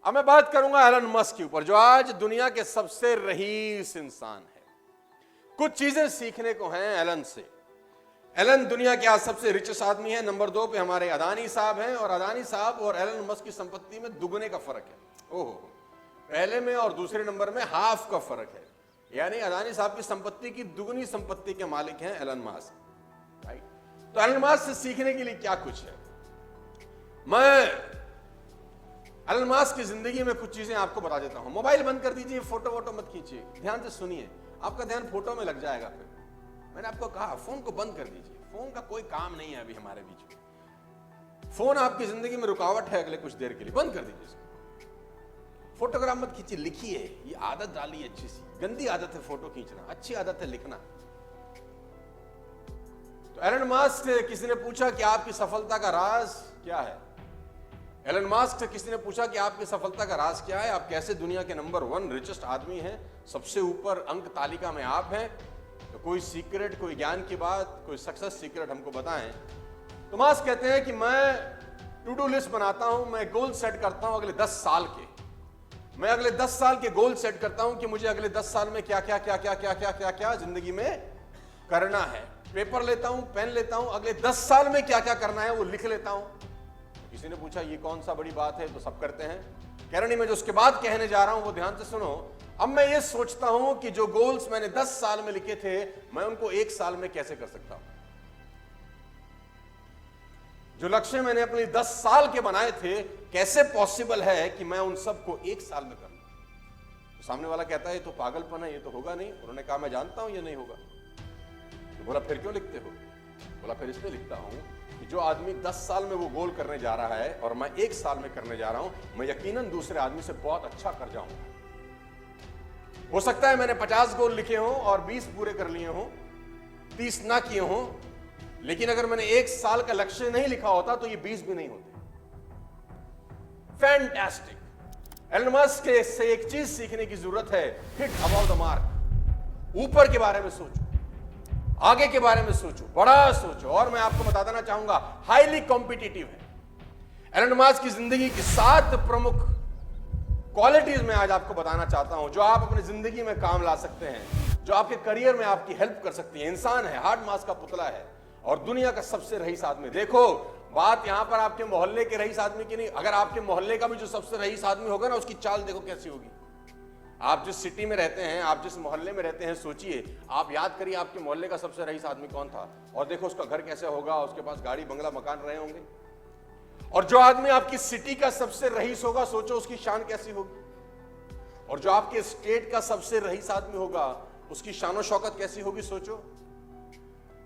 अब मैं बात करूंगा एलन मस्क के ऊपर, जो आज दुनिया के सबसे रईस इंसान है। कुछ चीजें सीखने को हैं एलन से। एलन दुनिया के आज सबसे रिचेस्ट आदमी है। नंबर 2 पे हमारे अदानी साहब हैं, और अदानी साहब और एलन मस्क की संपत्ति में दुगने का फर्क है। ओहो, पहले में और दूसरे नंबर में हाफ का फर्क है। यानी अदानी साहब की संपत्ति की दुगनी संपत्ति के मालिक हैं एलन मस्क, राइट। तो एलन मस्क से सीखने के लिए क्या कुछ है, मैं एलन मस्क की जिंदगी में कुछ चीजें आपको बता देता हूं। मोबाइल बंद कर दीजिए, फोटो वोटो मत खींचिए, ध्यान से सुनिए, आपका ध्यान फोटो में लग जाएगा। फिर मैंने आपको कहा फोन को बंद कर दीजिए, फोन का कोई काम नहीं है अभी हमारे बीच में। फोन आपकी जिंदगी में रुकावट है अगले कुछ देर के लिए, बंद कर दीजिए इसको। फोटोग्राफ मत खींचिए, लिखिए। ये आदत डालिए अच्छी सी। गंदी आदत है फोटो खींचना, अच्छी आदत है लिखना। तो एलन मस्क से किसी ने पूछा कि आपकी सफलता का राज क्या है। एलन मस्क से किसी ने पूछा कि आपकी सफलता का राज क्या है, आप कैसे दुनिया के नंबर 1 रिचेस्ट आदमी हैं, सबसे ऊपर अंक तालिका में आप हैं। तो कोई सीक्रेट, कोई ज्ञान की बात, कोई सक्सेस सीक्रेट हमको बताएं। तो मस्क कहते हैं कि मैं टू डू लिस्ट बनाता हूं, मैं गोल सेट करता हूं अगले 10 साल के। मैं अगले 10 साल के गोल सेट करता हूं कि मुझे अगले 10 साल में क्या क्या क्या क्या क्या क्या क्या क्या जिंदगी में करना है। पेपर लेता हूं, पेन लेता हूं, अगले 10 साल में क्या क्या करना है वो लिख लेता हूं। किसी ने पूछा ये कौन सा बड़ी बात है, तो सब करते हैं। कह रहे नहीं, मैं जो उसके बाद कहने जा रहा हूं वो ध्यान से सुनो। अब मैं ये सोचता हूं कि जो गोल्स मैंने 10 साल में लिखे थे, मैं उनको 1 साल में कैसे कर सकता हूं। जो लक्ष्य मैंने अपने 10 साल के बनाए थे, कैसे पॉसिबल है कि मैं उन सबको 1 साल में कर लूं। तो सामने वाला कहता है ये तो पागलपन है, ये तो होगा नहीं। उन्होंने कहा मैं जानता हूं ये नहीं होगा। तो बोला फिर क्यों लिखते हो। बोला फिर इसलिए लिखता हूं कि जो आदमी 10 साल में वो गोल करने जा रहा है और मैं 1 साल में करने जा रहा हूं, मैं यकीनन दूसरे आदमी से बहुत अच्छा कर जाऊंगा। हो सकता है मैंने 50 गोल लिखे हों और 20 पूरे कर लिए हों, 30 ना किए हों, लेकिन अगर मैंने 1 साल का लक्ष्य नहीं लिखा होता तो ये 20 भी नहीं होते। फैंटास्टिक। एलन मस्क से एक चीज सीखने की जरूरत है, हिट अबाउट द मार्क। ऊपर के बारे में सोचो, आगे के बारे में सोचो, बड़ा सोचो। और मैं आपको बताना चाहूंगा हाईली कॉम्पिटिटिव है। एलन मस्क की जिंदगी की 7 प्रमुख क्वालिटीज में आज आपको बताना चाहता हूं, जो आप अपनी जिंदगी में काम ला सकते हैं, जो आपके करियर में आपकी हेल्प कर सकती है। इंसान है, हार्ड मास्क का पुतला है और दुनिया का सबसे रईस आदमी। देखो बात यहां पर आपके मोहल्ले के रईस आदमी की नहीं, अगर आपके मोहल्ले का भी जो सबसे रईस आदमी होगा ना, उसकी चाल देखो कैसी होगी। आप जिस सिटी में रहते हैं, आप जिस मोहल्ले में रहते हैं, सोचिए, आप याद करिए आपके मोहल्ले का सबसे रईस आदमी कौन था, और देखो उसका घर कैसे होगा, उसके पास गाड़ी बंगला मकान रहे होंगे। और जो आदमी आपकी सिटी का सबसे रईस होगा, सोचो उसकी शान कैसी होगी। और जो आपके स्टेट का सबसे रईस आदमी होगा, उसकी शान शौकत कैसी होगी, सोचो।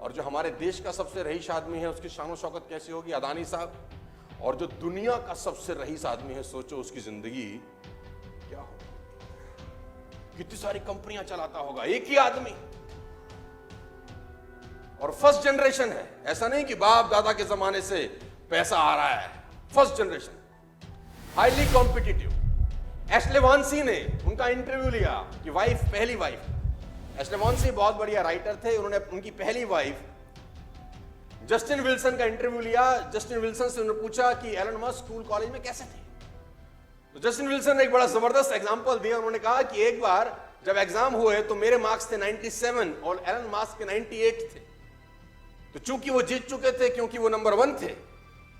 और जो हमारे देश का सबसे रईस आदमी है, उसकी शान शौकत कैसी होगी, अदानी साहब। और जो दुनिया का सबसे रईस आदमी है, सोचो उसकी जिंदगी क्या होगी, कितनी सारी कंपनियां चलाता होगा एक ही आदमी। और फर्स्ट जनरेशन है, ऐसा नहीं कि बाप दादा के जमाने से पैसा आ रहा है। First generation, highly competitive. Ashley Vance ने उनका इंटरव्यू लिया कि वाइफ, पहली वाइफ। एशले वांसी बहुत बढ़िया राइटर थे, उन्होंने उनकी पहली वाइफ जस्टिन विल्सन का इंटरव्यू लिया। जस्टिन विल्सन से उन्होंने पूछा कि एलन मस्क स्कूल कॉलेज में कैसे थे। तो जस्टिन विल्सन ने एक बड़ा जबरदस्त एग्जांपल दिया। उन्होंने कहा कि एक बार जब एग्जाम हुए तो मेरे मार्क्स थे 97 और एलन मस्क के 98 थे। तो चूंकि वो जीत चुके थे, क्योंकि वो नंबर 1 थे,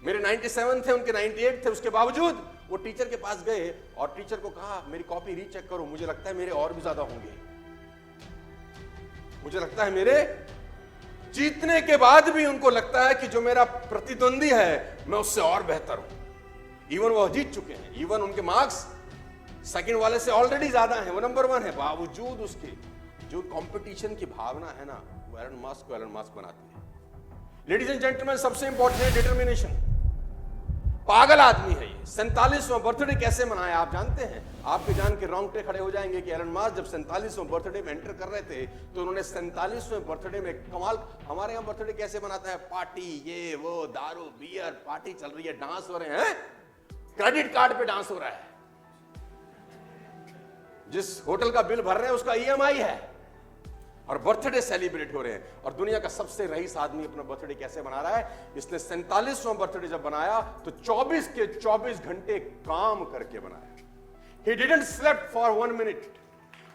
मेरे 97 थे, उनके 98 थे, उसके बावजूद वो टीचर के पास गए और टीचर को कहा मेरी कॉपी रीचेक करो, मुझे लगता है मेरे और भी ज्यादा होंगे। मुझे लगता है मेरे, जीतने के बाद भी उनको लगता है कि जो मेरा प्रतिद्वंदी है मैं उससे और बेहतर हूं। इवन वो जीत चुके हैं, इवन उनके मार्क्स सेकंड वाले से ऑलरेडी ज्यादा हैं, वो नंबर 1 है, बावजूद उसके जो कंपटीशन की भावना है ना, वो एलन मस्क को एलन मस्क बनाती है। लेडीज एंड जेंटलमैन, सबसे इंपॉर्टेंट है डिटर्मिनेशन। पागल आदमी है ये। 47वां बर्थडे कैसे मनाया आप जानते हैं? आपके जान के रोंगटे खड़े हो जाएंगे कि एलन मस्क जब 47वां बर्थडे में एंटर कर रहे थे तो उन्होंने 47वें बर्थडे में कमाल। हमारे यहां बर्थडे कैसे मनाता है? पार्टी, ये वो, दारू बियर, पार्टी चल रही है, डांस हो रहे हैं, क्रेडिट कार्ड पे डांस हो रहा है, जिस होटल का बिल भर रहे हैं उसका EMI है, और बर्थडे सेलिब्रेट हो रहे हैं। और दुनिया का सबसे रईस आदमी अपना बर्थडे कैसे मना रहा है? इसने 47वां बर्थडे जब बनाया तो 24 के 24 घंटे काम करके बनाया। He didn't slept for 1 minute.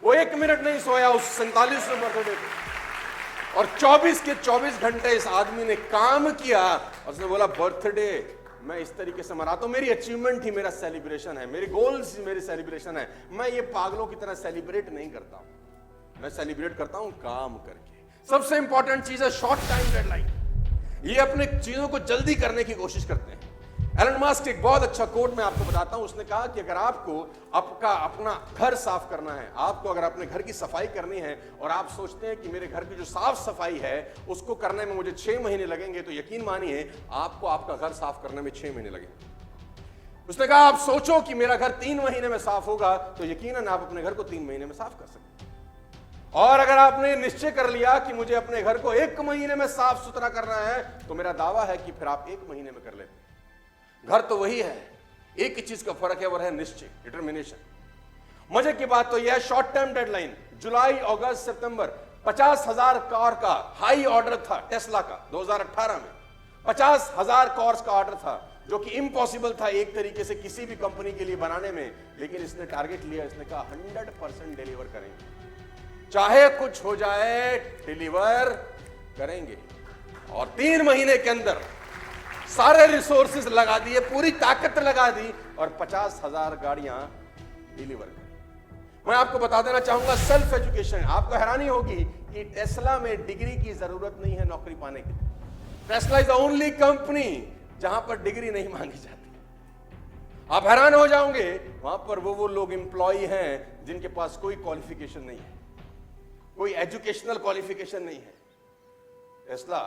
वो 1 मिनट नहीं सोया उस 47वें बर्थडे पे। और 24 के 24 घंटे इस आदमी ने काम किया और उसने बोला बर्थडे मैं इस तरीके से मनाता हूं, मेरी अचीवमेंट ही मेरा सेलिब्रेशन है, मेरी गोल्स ही मेरी सेलिब्रेशन है। मैं ये पागलों की तरह सेलिब्रेट नहीं करता हूं, मैं सेलिब्रेट करता हूं काम करके। सबसे इंपॉर्टेंट चीज है शॉर्ट टाइम डेडलाइन। ये अपने चीजों को जल्दी करने की कोशिश करते हैं। एलन मस्क एक बहुत अच्छा कोट मैं आपको बताता हूं। उसने कहा कि अगर आपको आपका अपना घर साफ करना है, आपको अगर अपने घर की सफाई करनी है और आप सोचते हैं कि मेरे घर की जो साफ सफाई है उसको करने में मुझे 6 महीने लगेंगे, तो यकीन मानिए आपको आपका घर साफ करने में 6 महीने लगेंगे। उसने कहा आप सोचो कि मेरा घर 3 महीने में साफ होगा, तो यकीनन आप अपने घर को 3 महीने में साफ कर सकते हैं। और अगर आपने निश्चय कर लिया कि मुझे अपने घर को 1 महीने में साफ सुथरा करना है, तो मेरा दावा है कि फिर आप 1 महीने में कर लेते हैं। घर तो वही है, एक ही चीज का फर्क है, वो है निश्चय, डिटर्मिनेशन। मजे की बात तो यह है शॉर्ट टर्म डेडलाइन जुलाई अगस्त सितंबर 50,000 कार का हाई ऑर्डर था टेस्ला का 2018 में। 50,000 कार्स का ऑर्डर था जो कि इम्पॉसिबल था एक तरीके से किसी भी कंपनी के लिए बनाने में, लेकिन इसने टारगेट लिया, इसने कहा 100% डिलीवर करेंगे, चाहे कुछ हो जाए डिलीवर करेंगे। और 3 महीने के अंदर सारे रिसोर्सेज लगा दिए, पूरी ताकत लगा दी और 50,000 गाड़ियां डिलीवर कर। मैं आपको बता देना चाहूंगा सेल्फ एजुकेशन। आपको हैरानी होगी कि टेस्ला में डिग्री की जरूरत नहीं है नौकरी पाने की। Tesla is the only company जहां पर डिग्री नहीं मांगी जाती। आप हैरान हो जाओगे, वहां पर वो लोग एम्प्लॉय हैं जिनके पास कोई क्वालिफिकेशन नहीं है, कोई एजुकेशनल क्वालिफिकेशन नहीं है। टेस्ला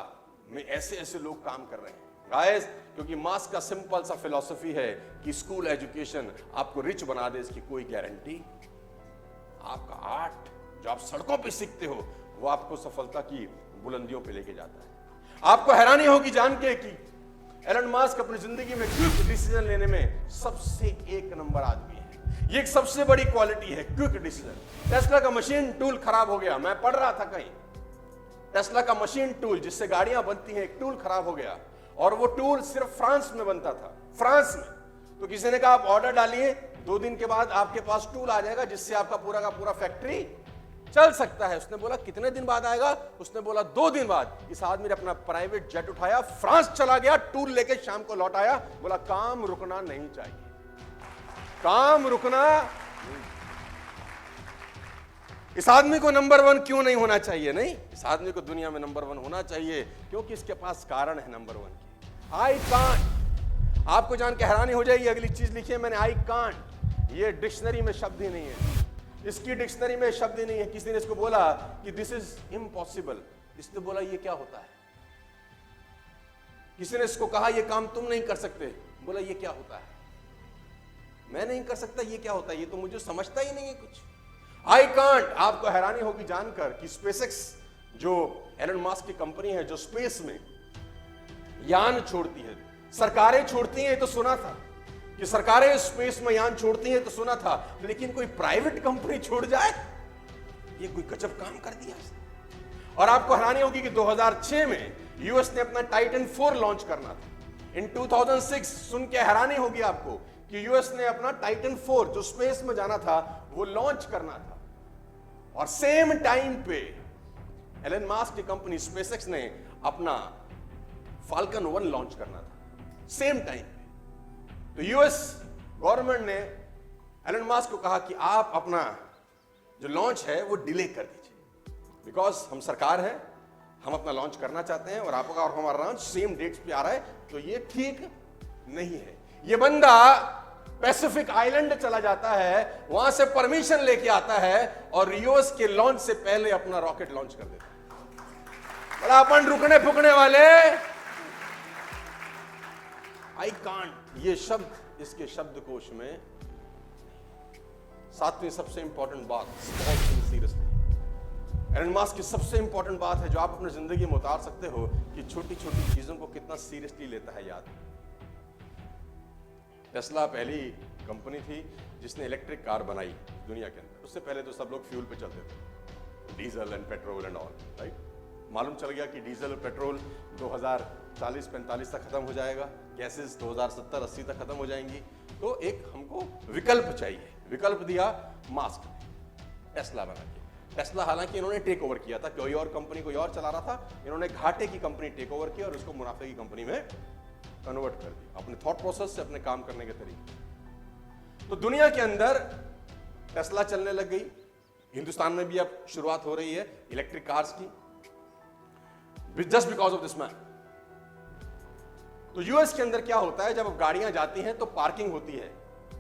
में ऐसे ऐसे लोग काम कर रहे हैं गाइस, क्योंकि मास्क का सिंपल सा फिलॉसफी है कि स्कूल एजुकेशन आपको रिच बना दे, इसकी कोई गारंटी। आपका आर्ट जो आप सड़कों पे सीखते हो वो आपको सफलता की बुलंदियों पे लेके जाता है। आपको हैरानी होगी जान के कि एलन मस्क अपनी जिंदगी में क्विक डिसीजन लेने में सबसे 1 नंबर आदमी है। ये एक सबसे बड़ी क्वालिटी है, क्विक डिसीजन। टेस्ला का मशीन टूल खराब हो गया, मैं पढ़ रहा था कहीं, टेस्ला का मशीन टूल जिससे गाड़ियां बनती हैं, एक टूल खराब हो गया और वो टूल सिर्फ फ्रांस में बनता था, फ्रांस में। तो किसी ने कहा आप ऑर्डर डालिए, 2 दिन के बाद आपके पास टूल आ जाएगा जिससे आपका पूरा का पूरा फैक्ट्री चल सकता है। उसने बोला कितने दिन बाद आएगा? उसने बोला 2 दिन बाद। इस आदमी ने अपना प्राइवेट जेट उठाया, फ्रांस चला गया, टूल लेके शाम को लौट आया, बोला काम रुकना नहीं चाहिए, काम रुकना। इस आदमी को नंबर 1 क्यों नहीं होना चाहिए? नहीं, इस आदमी को दुनिया में नंबर 1 होना चाहिए क्योंकि इसके पास कारण है नंबर 1 की। I can't. आपको जान के हैरानी हो जाएगी, अगली चीज लिखी है मैंने, आई कांट। ये डिक्शनरी में शब्द ही नहीं है, इसकी डिक्शनरी में शब्द ही नहीं है। किसी ने इसको बोला कि दिस इज इम्पॉसिबल, इसने बोला ये क्या होता है। किसी ने इसको कहा ये काम तुम नहीं कर सकते, बोला ये क्या होता है, मैं नहीं कर सकता, ये क्या होता है, ये तो मुझे समझता ही नहीं है कुछ। I can't. आपको हैरानी होगी जानकर कि स्पेसएक्स जो एलन मस्क की कंपनी है जो स्पेस में यान छोड़ती है, सरकारें छोड़ती हैं, तो सुना था कि सरकारें स्पेस में यान छोड़ती हैं, तो सुना था, लेकिन कोई प्राइवेट कंपनी छोड़ जाए, ये कोई गजब काम कर दिया। और आपको हैरानी होगी कि 2006 में यूएस ने अपना टाइटन 4 लॉन्च करना था। इन 2006 सुन के हैरानी होगी आपको कि यूएस ने अपना टाइटन 4 जो स्पेस में जाना था वो लॉन्च करना था। और सेम टाइम पे एलन मस्क की कंपनी स्पेसएक्स ने अपना फाल्कन 1 लॉन्च करना था, सेम टाइम पे। तो यूएस गवर्नमेंट ने एलन मस्क को कहा कि आप अपना जो लॉन्च है वो डिले कर दीजिए, बिकॉज हम सरकार है, हम अपना लॉन्च करना चाहते हैं और आपका और हमारा लॉन्च सेम डेट्स पे आ रहा है, तो ये ठीक नहीं है। ये बंदा पैसिफिक आइलैंड चला जाता है, वहां से परमिशन लेके आता है और यूएस के लॉन्च से पहले अपना रॉकेट लॉन्च कर देता है। बड़ा अपन रुकने फुकने वाले। आई कांट, ये शब्द इसके शब्दकोश में। 7वीं सबसे इंपॉर्टेंट बात, सीरियसली एलन मस्क की सबसे इंपॉर्टेंट बात है जो आप अपनी जिंदगी में उतार सकते हो कि छोटी छोटी चीजों को कितना सीरियसली लेता है। याद, टेस्ला पहली कंपनी थी जिसने इलेक्ट्रिक कार बनाई दुनिया के अंदर। उससे पहले तो सब लोग फ्यूल पे चलते थे, diesel and petrol and all, right. मालूम चल गया कि डीजल और पेट्रोल 2040-45 तक खत्म हो जाएगा, गैसेस 2070-80 तक खत्म हो जाएंगी। तो एक हमको विकल्प चाहिए। विकल्प दिया मास्क ने, टेस्ला बना के। टेस्ला हालांकि इन्होंने टेक ओवर किया था, कोई और कंपनी कोई और चला रहा था, इन्होंने घाटे की कंपनी टेक ओवर किया और उसको मुनाफे की कंपनी में कन्वर्ट कर दिया, अपने थॉट प्रोसेस से, अपने काम करने के तरीके। तो दुनिया के अंदर टेस्ला चलने लग गई, हिंदुस्तान में भी अब शुरुआत हो रही है इलेक्ट्रिक कार्स की, just because of this man. तो यूएस के अंदर क्या होता है, जब गाड़ियां जाती हैं तो पार्किंग होती है,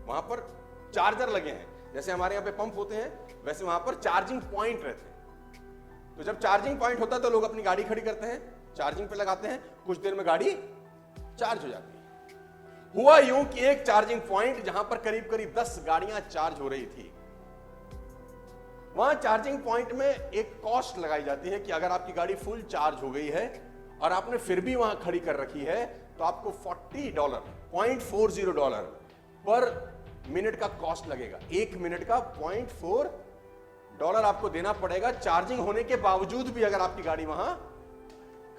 वहां पर चार्जर लगे हैं, जैसे हमारे यहां पे पंप होते हैं वैसे वहां पर चार्जिंग पॉइंट रहते हैं। तो जब चार्जिंग पॉइंट होता है तो लोग अपनी गाड़ी खड़ी करते हैं, चार्जिंग पे लगाते हैं, कुछ देर में गाड़ी चार्ज हो जाती है। हुआ यूं कि एक चार्जिंग पॉइंट जहां पर करीब करीब 10 गाड़ियां चार्ज हो रही थी, वहां चार्जिंग पॉइंट में एक कॉस्ट लगाई जाती है कि अगर आपकी गाड़ी फुल चार्ज हो गई है और आपने फिर भी वहां खड़ी कर रखी है तो आपको $40 $0.40 पर मिनट का कॉस्ट लगेगा। 1 मिनट का $0.4 आपको देना पड़ेगा, चार्जिंग होने के बावजूद भी अगर आपकी गाड़ी वहां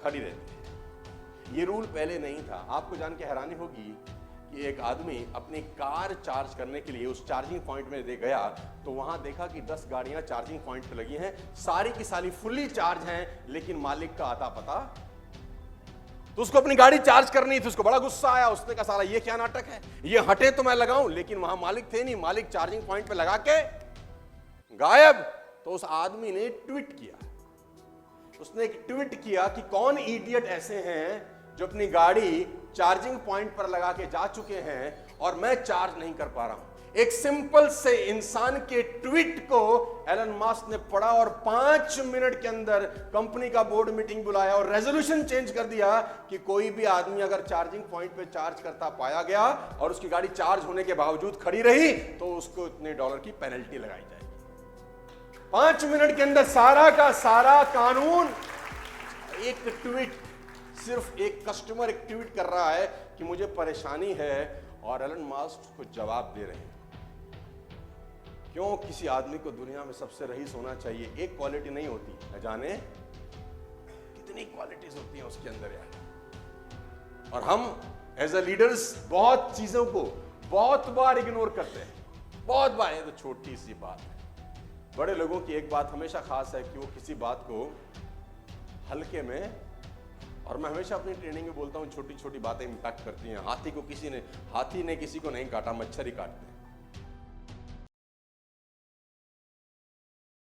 खड़ी रहती है। ये रूल पहले नहीं था। आपको जान के हैरानी होगी कि एक आदमी अपनी कार चार्ज करने के लिए उस चार्जिंग पॉइंट में दे गया तो वहां देखा कि 10 गाड़ियां चार्जिंग पॉइंट पे लगी हैं, सारी की सारी फुल्ली चार्ज हैं, लेकिन मालिक का आता पता। तो उसको अपनी गाड़ी चार्ज करनी थी, उसको बड़ा गुस्सा आया, उसने कहा साला ये क्या नाटक है, ये हटे तो मैं लगाऊं, लेकिन वहां मालिक थे नहीं, मालिक चार्जिंग पॉइंट पे लगा के गायब। तो उस आदमी ने ट्वीट किया, उसने एक ट्वीट किया कि कौन इडियट ऐसे हैं जो अपनी गाड़ी चार्जिंग पॉइंट पर लगा के जा चुके हैं और मैं चार्ज नहीं कर पा रहा हूं। एक सिंपल से इंसान के ट्वीट को एलन मस्क ने पढ़ा और 5 मिनट के अंदर कंपनी का बोर्ड मीटिंग बुलाया और रेजोल्यूशन चेंज कर दिया कि कोई भी आदमी अगर चार्जिंग पॉइंट पे चार्ज करता पाया गया और उसकी गाड़ी चार्ज होने के बावजूद खड़ी रही तो उसको इतने डॉलर की पेनल्टी लगाई जाएगी। 5 मिनट के अंदर सारा का सारा कानून, एक ट्वीट, सिर्फ एक कस्टमर एक ट्वीट कर रहा है कि मुझे परेशानी है और एलन मस्क को जवाब दे रहे हैं। क्यों किसी आदमी को दुनिया में सबसे रईस होना चाहिए? एक क्वालिटी नहीं होती, न जाने कितनी क्वालिटीज होती हैं उसके अंदर यार। और हम एज अ लीडर्स बहुत चीजों को बहुत बार इग्नोर करते हैं, बहुत बार। ये तो छोटी सी बात है। बड़े लोगों की एक बात हमेशा खास है कि वो किसी बात को हल्के में, और मैं हमेशा अपनी ट्रेनिंग में बोलता हूं छोटी छोटी बातें इंपैक्ट करती हैं। हाथी ने किसी को नहीं काटा, मच्छर ही काटते हैं।